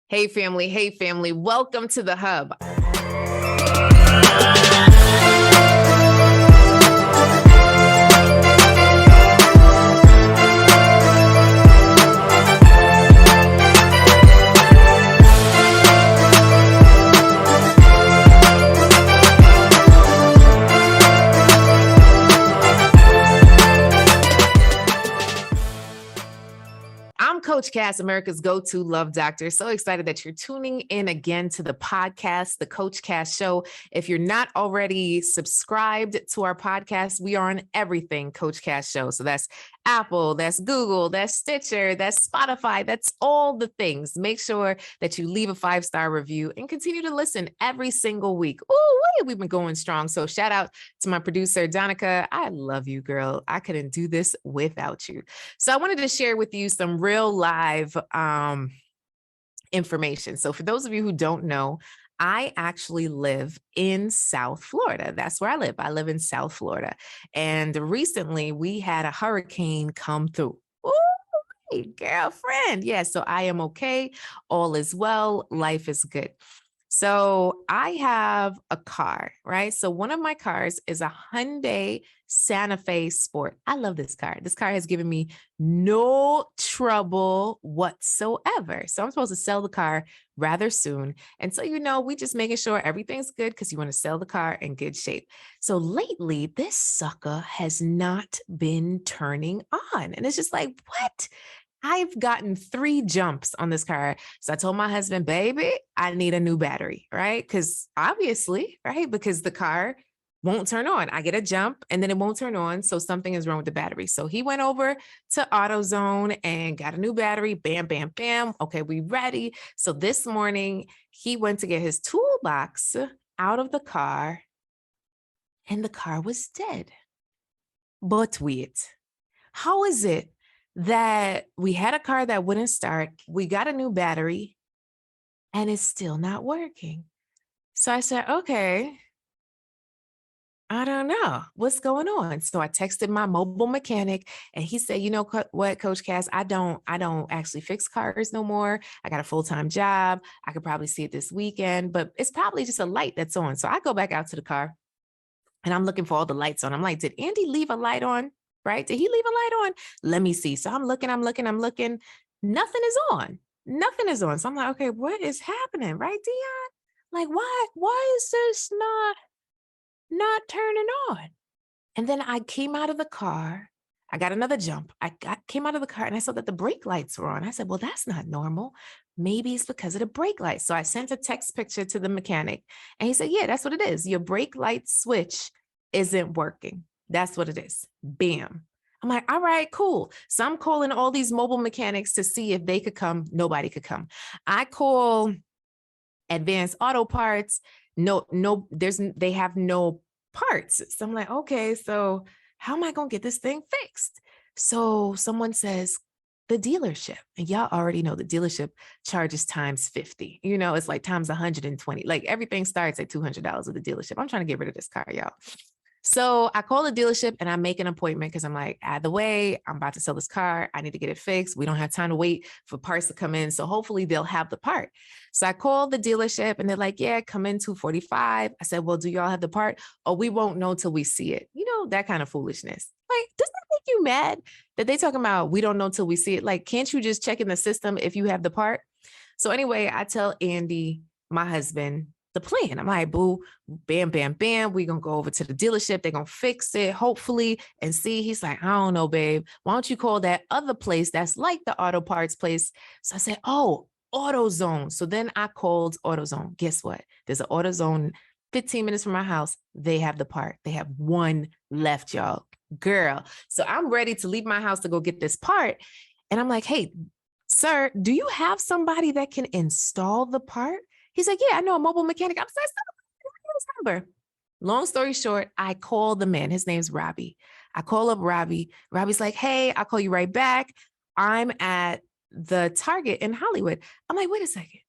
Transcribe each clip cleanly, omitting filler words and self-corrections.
Hey family, welcome to the Hub. I'm Coach Cass, America's go-to love doctor. So excited that you're tuning in again to the podcast, The Coach Cass Show. If you're not already subscribed to our podcast, we are on everything Coach Cass Show. So that's Apple, that's Google, that's Stitcher, that's Spotify, that's all the things. Make sure that you leave a 5-star review and continue to listen every single week. Ooh, we've been going strong. So shout out to my producer, Donica. I love you, girl. I couldn't do this without you. So I wanted to share with you some real live information. So for those of you who don't know, I actually live in South Florida. That's where I live. I live in South Florida. And recently we had a hurricane come through. Ooh, hey, girlfriend. Yeah, so I am okay. All is well. Life is good. So I have a car, right? So one of my cars is a Hyundai Santa Fe Sport. I love this car. This car has given me no trouble whatsoever. So I'm supposed to sell the car rather soon. And so, we just making sure everything's good because you want to sell the car in good shape. So lately, this sucker has not been turning on. And it's just like, what? I've gotten 3 jumps on this car. So I told my husband, baby, I need a new battery, right? Because obviously, right? Because the car won't turn on. I get a jump and then it won't turn on. So something is wrong with the battery. So he went over to AutoZone and got a new battery. Bam, bam, bam. Okay, we ready. So this morning he went to get his toolbox out of the car and the car was dead. But wait, how is it that we had a car that wouldn't start, we got a new battery, and it's still not working? So I said, okay, I don't know what's going on. So I texted my mobile mechanic and he said, you know what, Coach Cass, I don't actually fix cars no more. I got a full-time job. I could probably see it this weekend, but it's probably just a light that's on. So I go back out to the car and I'm looking for all the lights on. I'm like, did Andy leave a light on? Right? Did he leave a light on? Let me see. So I'm looking. Nothing is on. Nothing is on. So I'm like, okay, what is happening? Right, Dion? Like, why is this not turning on? And then I came out of the car. I got another jump. Came out of the car and I saw that the brake lights were on. I said, well, that's not normal. Maybe it's because of the brake lights. So I sent a text picture to the mechanic and he said, yeah, that's what it is. Your brake light switch isn't working. That's what it is. Bam. I'm like, all right, cool. So I'm calling all these mobile mechanics to see if they could come. Nobody could come. I call Advanced Auto Parts. They have no parts. So I'm like, okay, so how am I going to get this thing fixed? So someone says, the dealership. And y'all already know the dealership charges times 50. It's like times 120. Like everything starts at $200 with the dealership. I'm trying to get rid of this car, y'all. So I call the dealership and I make an appointment because I'm like, either way, I'm about to sell this car. I need to get it fixed. We don't have time to wait for parts to come in. So hopefully they'll have the part. So I call the dealership and they're like, yeah, come in 2:45. I said, well, do y'all have the part? Oh, we won't know till we see it. That kind of foolishness. Like, does that make you mad that they talking about we don't know till we see it? Like, can't you just check in the system if you have the part? So anyway, I tell Andy, my husband, the plan. I'm like, boo, bam, bam, bam. We're going to go over to the dealership. They're going to fix it, hopefully, and see. He's like, I don't know, babe. Why don't you call that other place that's like the auto parts place? So I said, oh, AutoZone. So then I called AutoZone. Guess what? There's an AutoZone 15 minutes from my house. They have the part. They have one left, y'all. Girl. So I'm ready to leave my house to go get this part. And I'm like, hey, sir, do you have somebody that can install the part? He's like, yeah, I know a mobile mechanic. I'm like, number. Long story short, I call the man. His name's Robbie. I call up Robbie. Robbie's like, hey, I'll call you right back. I'm at the Target in Hollywood. I'm like, wait a second.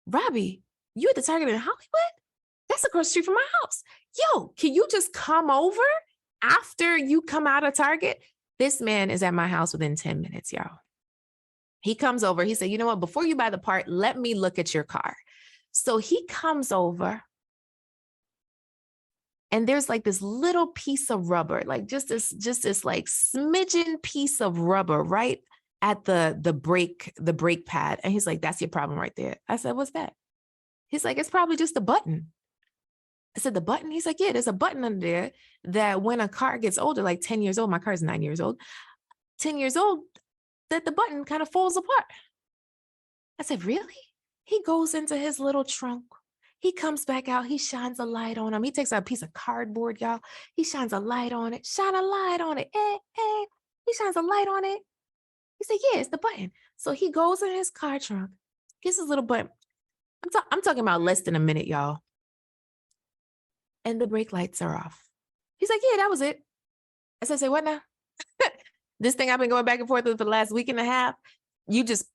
Robbie, you at the Target in Hollywood? That's across the street from my house. Yo, can you just come over after you come out of Target? This man is at my house within 10 minutes, y'all. He comes over. He said, you know what? Before you buy the part, let me look at your car. So he comes over and there's like this little piece of rubber, like just this like smidgen piece of rubber right at the brake pad. And he's like, that's your problem right there. I said, what's that? He's like, it's probably just a button. I said, the button? He's like, yeah, there's a button under there that when a car gets older, like 10 years old, my car is 9 years old, 10 years old, that the button kind of falls apart. I said, really? He goes into his little trunk. He comes back out. He shines a light on him. He takes out a piece of cardboard, y'all. He shines a light on it. Shine a light on it. He shines a light on it. He said, yeah, it's the button. So he goes in his car trunk, gets his little button. I'm talking about less than a minute, y'all. And the brake lights are off. He's like, yeah, that was it. I said, say what now? This thing I've been going back and forth with for the last week and a half, you just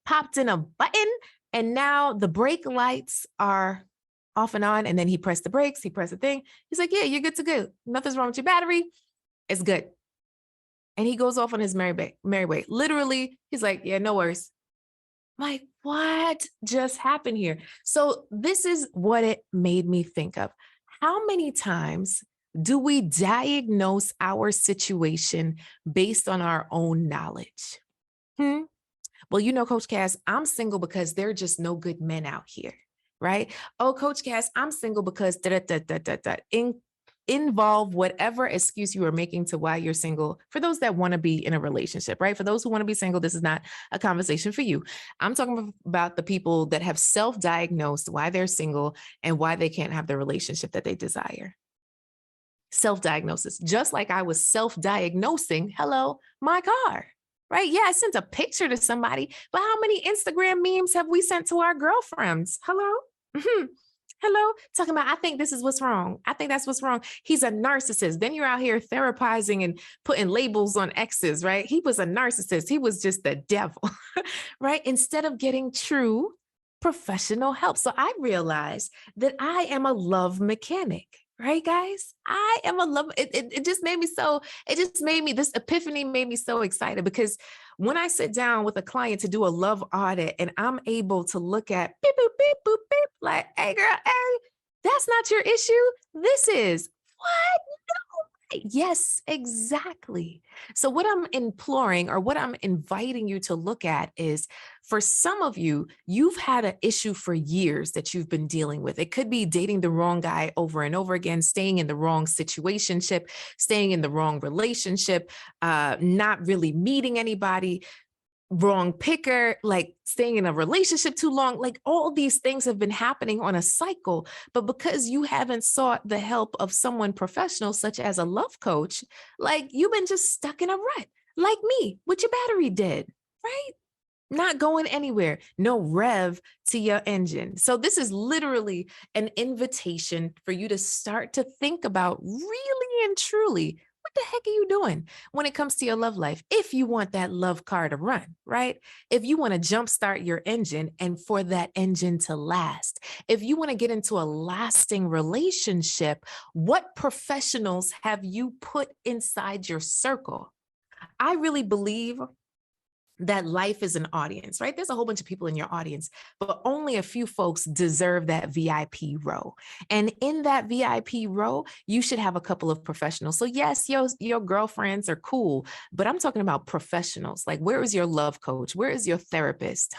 popped in a button and now the brake lights are off and on. And then he pressed the brakes, he pressed the thing. He's like, yeah, you're good to go. Nothing's wrong with your battery. It's good. And he goes off on his merry way. Literally, he's like, yeah, no worries. I'm like, what just happened here? So this is what it made me think of. How many times do we diagnose our situation based on our own knowledge? Well, you know, Coach Cass, I'm single because there are just no good men out here, right? Oh, Coach Cass, I'm single because involve whatever excuse you are making to why you're single for those that want to be in a relationship, right? For those who want to be single, this is not a conversation for you. I'm talking about the people that have self-diagnosed why they're single and why they can't have the relationship that they desire. Self-diagnosis, just like I was self-diagnosing, hello, my car, right? Yeah, I sent a picture to somebody, but how many Instagram memes have we sent to our girlfriends? Hello? Hello, talking about, I think this is what's wrong. I think that's what's wrong. He's a narcissist. Then you're out here therapizing and putting labels on exes, right? He was a narcissist. He was just the devil, right? Instead of getting true professional help. So I realized that I am a love mechanic. Right, guys? I am a love. It just made me so, it just made me, this epiphany made me so excited because when I sit down with a client to do a love audit and I'm able to look at beep, boop, beep, boop, beep, like, hey, girl, hey, that's not your issue. This is what? No. Yes, exactly. So what I'm imploring or what I'm inviting you to look at is for some of you, you've had an issue for years that you've been dealing with. It could be dating the wrong guy over and over again, staying in the wrong situationship, staying in the wrong relationship, not really meeting anybody, wrong picker, like staying in a relationship too long, like all these things have been happening on a cycle. But because you haven't sought the help of someone professional, such as a love coach, like you've been just stuck in a rut, like me, what your battery did, right? Not going anywhere, no rev to your engine. So this is literally an invitation for you to start to think about really and truly, what the heck are you doing when it comes to your love life? If you want that love car to run, right? If you want to jumpstart your engine and for that engine to last, if you want to get into a lasting relationship, what professionals have you put inside your circle? I really believe that life is an audience, right? There's a whole bunch of people in your audience, but only a few folks deserve that VIP row. And in that VIP row, you should have a couple of professionals. So yes, your girlfriends are cool, but I'm talking about professionals. Like, where is your love coach? Where is your therapist?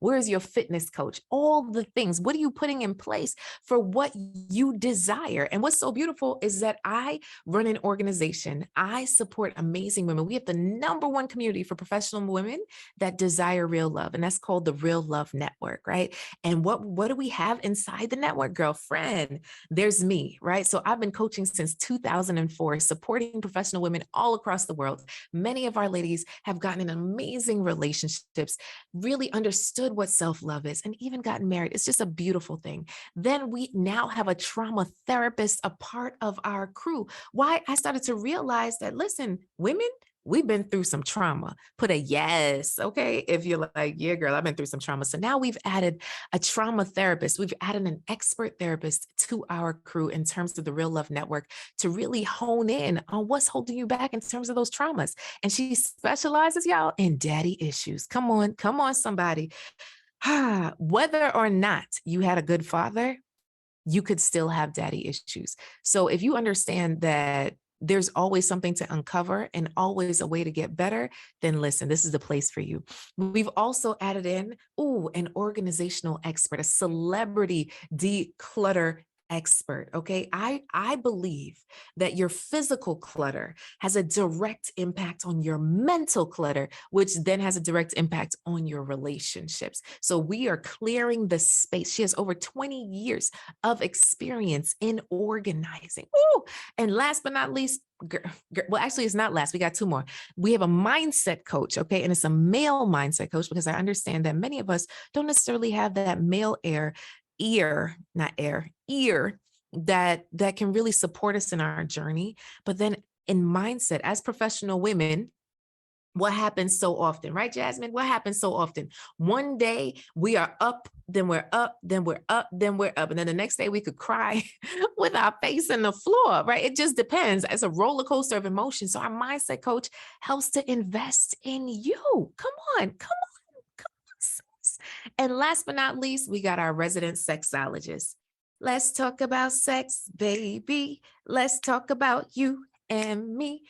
Where is your fitness coach? All the things. What are you putting in place for what you desire? And what's so beautiful is that I run an organization. I support amazing women. We have the #1 community for professional women that desire real love, and that's called the Real Love Network, right? And what do we have inside the network, girlfriend? There's me, right? So I've been coaching since 2004, supporting professional women all across the world. Many of our ladies have gotten in amazing relationships, really understood what self-love is, and even gotten married. It's just a beautiful thing. Then we now have a trauma therapist, a part of our crew. Why? I started to realize that, listen, women, we've been through some trauma. Put a yes, okay? If you're like, yeah, girl, I've been through some trauma. So now we've added a trauma therapist. We've added an expert therapist to our crew in terms of the Real Love Network to really hone in on what's holding you back in terms of those traumas. And she specializes, y'all, in daddy issues. Come on, somebody. Whether or not you had a good father, you could still have daddy issues. So if you understand that there's always something to uncover and always a way to get better, then listen, this is the place for you. We've also added in, an organizational expert, a celebrity declutter expert. Okay. I believe that your physical clutter has a direct impact on your mental clutter, which then has a direct impact on your relationships. So we are clearing the space. She has over 20 years of experience in organizing. Ooh. And last but not least, well, actually, it's not last. We got two more. We have a mindset coach, okay? And it's a male mindset coach because I understand that many of us don't necessarily have that male ear that can really support us in our journey. But then in mindset, as professional women, what happens so often, right, Jasmine? What happens so often? One day we are up, then we're up, then we're up, then we're up. And then the next day we could cry with our face in the floor, right? It just depends. It's a roller coaster of emotion. So our mindset coach helps to invest in you. Come on, come on, come on. Sis. And last but not least, we got our resident sexologist. Let's talk about sex, baby. Let's talk about you and me.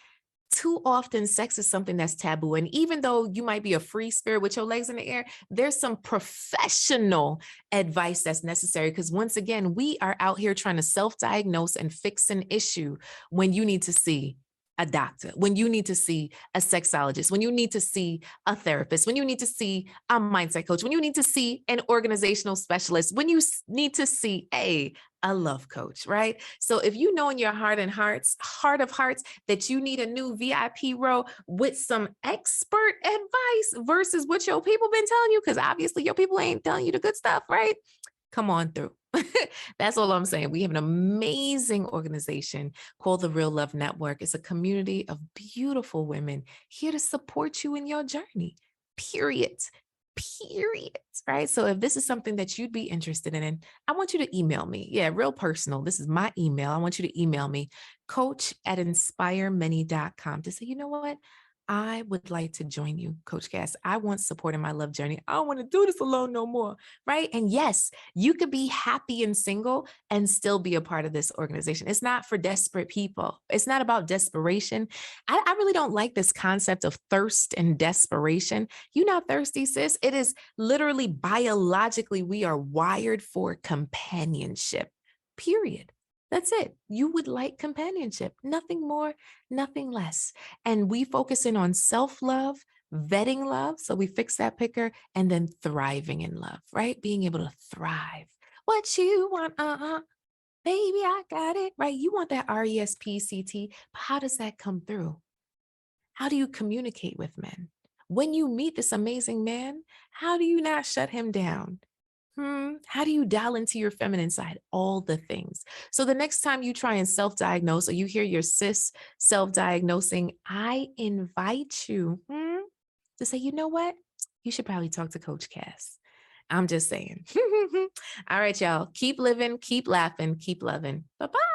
Too often sex is something that's taboo. And even though you might be a free spirit with your legs in the air, there's some professional advice that's necessary. Because once again, we are out here trying to self-diagnose and fix an issue when you need to see a doctor, when you need to see a sexologist, when you need to see a therapist, when you need to see a mindset coach, when you need to see an organizational specialist, when you need to see a love coach, right? So if you know in your heart of hearts, that you need a new VIP row with some expert advice versus what your people been telling you, because obviously your people ain't telling you the good stuff, right? Come on through. That's all I'm saying. We have an amazing organization called the Real Love Network. It's a community of beautiful women here to support you in your journey. Period. Period. Right. So if this is something that you'd be interested in, I want you to email me. Yeah, real personal. This is my email. I want you to email me, coach@inspiremany.com, to say, you know what? I would like to join you, Coach Cass. I want support in my love journey. I don't want to do this alone no more. Right. And yes, you could be happy and single and still be a part of this organization. It's not for desperate people. It's not about desperation. I really don't like this concept of thirst and desperation. You're not thirsty, sis. It is literally biologically, we are wired for companionship, period. That's it. You would like companionship, nothing more, nothing less. And we focus in on self-love, vetting love. So we fix that picker, and then thriving in love, right? Being able to thrive. What you want, baby, I got it, right? You want that RESPCT, but how does that come through? How do you communicate with men? When you meet this amazing man, how do you not shut him down? How do you dial into your feminine side? All the things. So the next time you try and self-diagnose, or you hear your sis self-diagnosing, I invite you to say, you know what? You should probably talk to Coach Cass. I'm just saying. All right, y'all. Keep living, keep laughing, keep loving. Bye-bye.